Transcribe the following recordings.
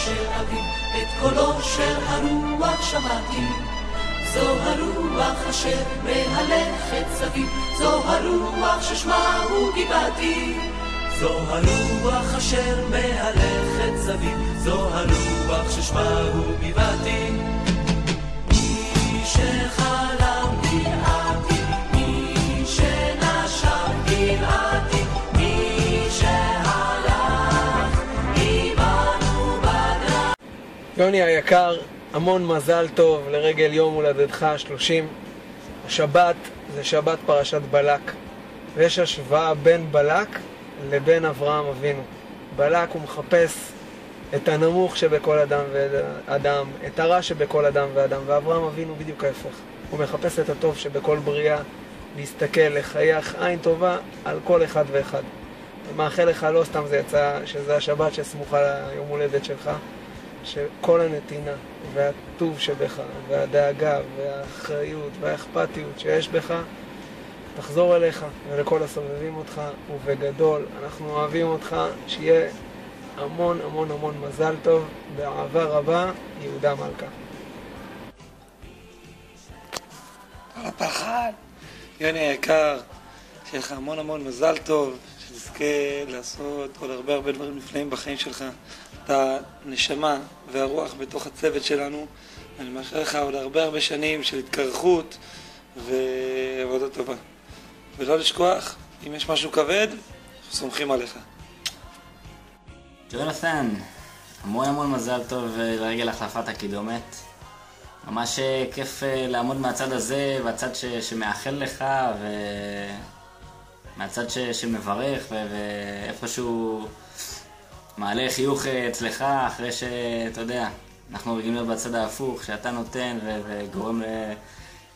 של אביב, את קולו של הרוח שמעתי. זו הרוח אשר מהלכת סביב, זו הרוח ששמה הוא גבעתי. זו הרוח אשר מהלכת סביב, זו הרוח ששמה הוא גבעתי. מי שחלם גבעתי, מי שנשם גבעתי, מי שהלך עמנו בדרך. יוני היקר, המון מזל טוב לרגל יום הולדתך ה-30. השבת זה שבת פרשת בלק, ויש השוואה בין בלק לבין אברהם אבינו. בלק הוא מחפש את הנמוך שבכל אדם ואדם, את הרע שבכל אדם ואדם, ואברהם אבינו בדיוק ההפך. הוא מחפש את הטוב שבכל בריאה, להסתכל, לחייך עין טובה על כל אחד ואחד. ומאחל לך, לא סתם זה יצא, שזה השבת שסמוכה ליום הולדת שלך, שכל הנתינה והטוב שבך והדאגה והאחריות והאכפתיות שיש בך תחזור אליך ולכל הסובבים אותך, ובגדול אנחנו אוהבים אותך. שיהיה המון המון המון מזל טוב, באהבה רבה, יהודה מלכה. הפחד יוני היקר, שיהיה לך המון המון מזל טוב, שתזכה לעשות עוד הרבה הרבה דברים נפלאים בחיים שלך. אתה נשמה והרוח בתוך הצוות שלנו, אני מאחל לך עוד הרבה הרבה שנים של התקרחות ועבודה טובה. ולא לשכוח, אם יש משהו כבד, אנחנו סומכים עליך. ג'ונתן, המון המון מזל טוב לרגל החלפת הקידומת. ממש כיף לעמוד מהצד הזה, והצד שמאחל לך, ומהצד שמברך, ואיפשהו מעלה חיוך אצלך, אחרי שאתה יודע, אנחנו רגילים להיות בצד ההפוך, שאתה נותן וגורם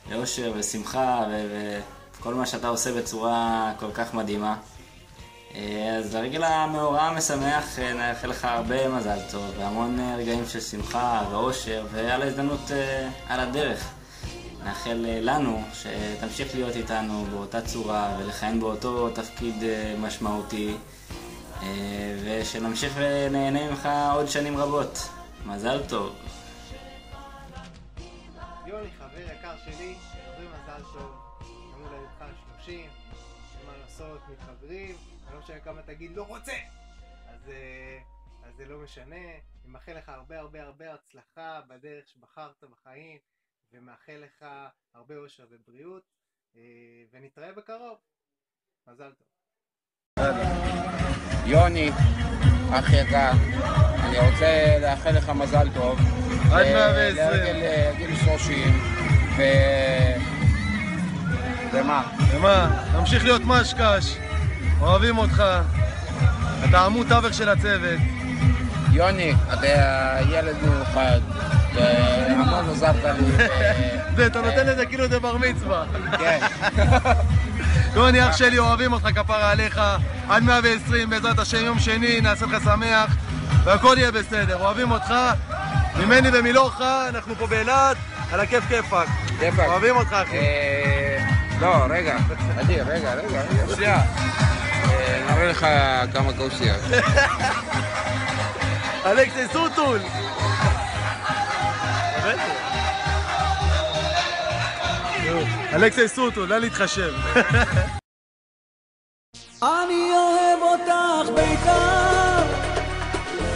לאושר ושמחה, וכל מה שאתה עושה בצורה כל כך מדהימה. אז לרגל המאורע המשמח נאחל לך הרבה מזל טוב והמון רגעים של שמחה ואושר, ועל ההזדמנות על הדרך נאחל לנו שתמשיך להיות איתנו באותה צורה ולכהן באותו תפקיד משמעותי, ושנמשיך ונהנה ממך עוד שנים רבות. מזל טוב. יוני, חבר יקר שלי, הרבה מזל טוב, יום הולדתך 30, אין מה לעשות, מתחברים, אני לא משנה כמה תגיד לא רוצה, אז זה לא משנה. אני מאחל לך הרבה הרבה הרבה הצלחה בדרך שבחרת בחיים, ומאחל לך הרבה אושר ובריאות, ונתראה בקרוב. מזל טוב. יוני, אחי יקר, אני רוצה לאחל לך מזל טוב. עד 120. לרגל גיל 30, ומה? תמשיך להיות משקש, אוהבים אותך, אתה עמוד תווך של הצוות. יוני, אתה ילד מיוחד, והמון עזרת לי. אתה נותן לזה כאילו זה בר מצווה. כן. יוני אח שלי, אוהבים אותך, כפרה עליך, עד 120 בעזרת השם, יום שני נעשה לך שמח והכל יהיה בסדר. אוהבים אותך, ממני ומילוך, אנחנו פה באילת, על הכיף כיפק. אוהבים אותך אחי. לא, רגע, אדיר, רגע, שנייה. נראה לך כמה כוסיות. אלכסי סוטול. אלכסי סוטול, לא להתחשב. אני אוהב אותך ביתר,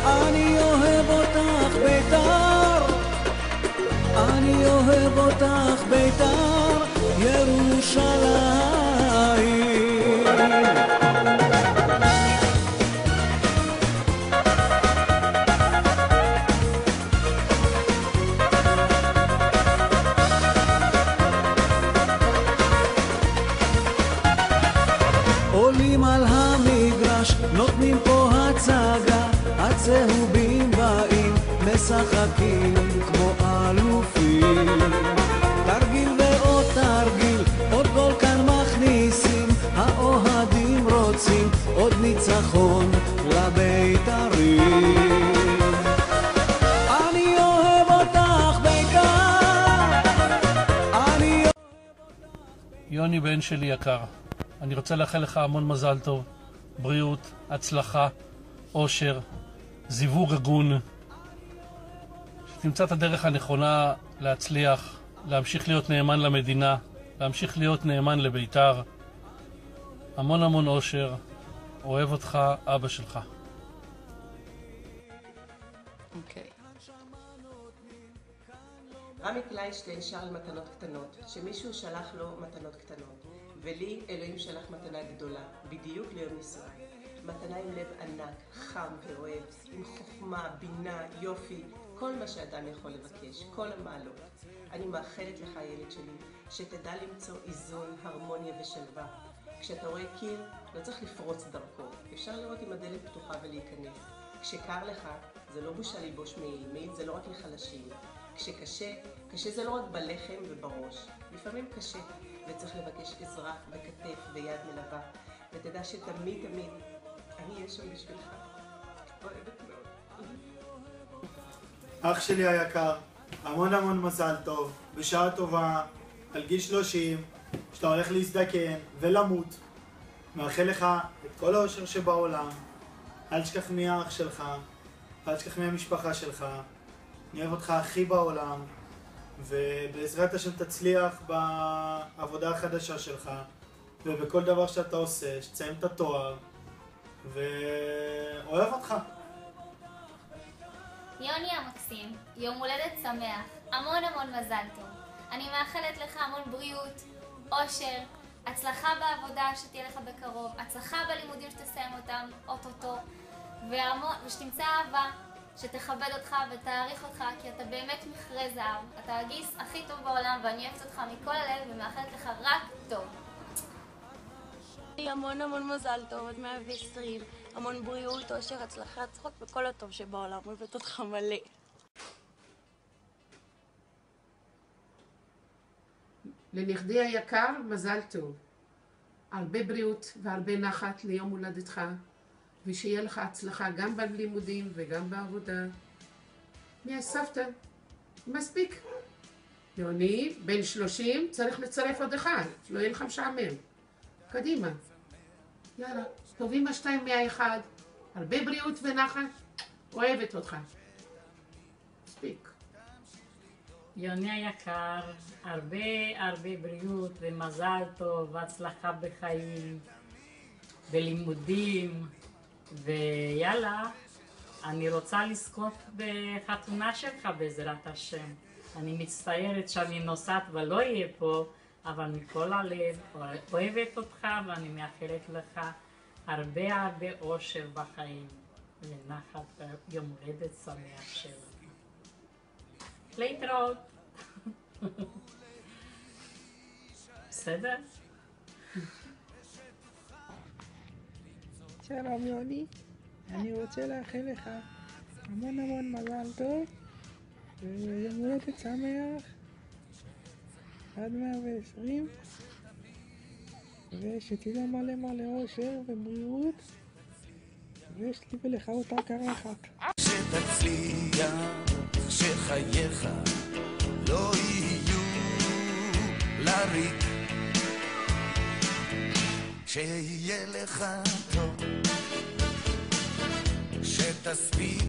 אני אוהב אותך ביתר, אני אוהב אותך ביתר, ירושלים. עולים על המגרש, נותנים פה הצגה, הצהובים באים, משחקים כמו אלופים. תרגיל ועוד תרגיל, עוד גול כאן מכניסים, האוהדים רוצים עוד ניצחון לבית"רים. אני אוהב אותך בית"ר, אני אוהב אותך. יוני בן שלי יקר, אני רוצה לאחל לך המון מזל טוב, בריאות, הצלחה, אושר, זיווג הגון, שתמצא את הדרך הנכונה להצליח, להמשיך להיות נאמן למדינה, להמשיך להיות נאמן לביתר. המון המון אושר, אוהב אותך, אבא שלך. אוקיי. רמי קליישטיין שר על מתנות קטנות, שמישהו שלח לו מתנות קטנות, ולי אלוהים שלח מתנה גדולה, בדיוק ליום ישראל. מתנה עם לב ענק, חם ואוהב, עם חוכמה, בינה, יופי, כל מה שאדם יכול לבקש, כל המעלות. אני מאחלת לך, ילד שלי, שתדע למצוא איזון, הרמוניה ושלווה. כשאתה רואה קיר, לא צריך לפרוץ דרכו, אפשר לראות אם הדלת פתוחה ולהיכנס. כשקר לך, זה לא בושה ללבוש מעיל, מעיל זה לא רק לחלשים. כשקשה, קשה זה לא רק בלחם ובראש, לפעמים קשה, וצריך לבקש עזרה וכתף ויד מלווה, ותדע שתמיד תמיד אני אהיה שם בשבילך. אוהבת מאוד. אח שלי היקר, המון המון מזל טוב, בשעה טובה, על גיל 30, שאתה הולך להזדקן ולמות. מאחל לך את כל האושר שבעולם, אל תשכח מי האח שלך, אל תשכח מי המשפחה שלך. אני אוהב אותך הכי בעולם, ובעזרת השם תצליח בעבודה החדשה שלך, ובכל דבר שאתה עושה, שתסיים את התואר, ואוהב אותך. יוני המקסים, יום הולדת שמח, המון המון מזל טוב. אני מאחלת לך המון בריאות, אושר, הצלחה בעבודה שתהיה לך בקרוב, הצלחה בלימודים שתסיים אותם אוטוטו, ושתמצא אהבה שתכבד אותך ותעריך אותך, כי אתה באמת מכרה זהב. אתה הגיס הכי טוב בעולם, ואני אוהבת אותך מכל הלב ומאחלת לך רק טוב. המון המון מזל טוב, עד 120, המון בריאות, אושר, הצלחה, צחוק וכל הטוב שבעולם. אוהבת אותך מלא. לנכדי היקר, מזל טוב. הרבה בריאות והרבה נחת ליום הולדתך, ושיהיה לך הצלחה גם בלימודים וגם בעבודה. מי הסבתא? מספיק. יוני, בן 30, צריך לצרף עוד אחד, שלא יהיה לך משעמם. קדימה. יאללה, טובים השתיים מהאחד. הרבה בריאות ונחת. אוהבת אותך. מספיק. יוני היקר, הרבה בריאות ומזל טוב והצלחה בחיים, בלימודים, ויאללה, אני רוצה לזכות בחתונה שלך בעזרת השם. אני מצטערת שאני נוסעת ולא אהיה פה, אבל מכל הלב אוהבת אותך ואני מאחלת לך הרבה אושר בחיים ונחת יום הולדת שמח שלך. להתראות. בסדר? שלום יוני, אני רוצה לאחל לך המון המון מזל טוב ויום הולדת שמח עד 120, ושתדע מלא מלא אושר ובריאות, ויש לי ולך אותה קרה אחת. שתצליח, שחייך לא יהיו לריק, שיהיה לך טוב, שתספיק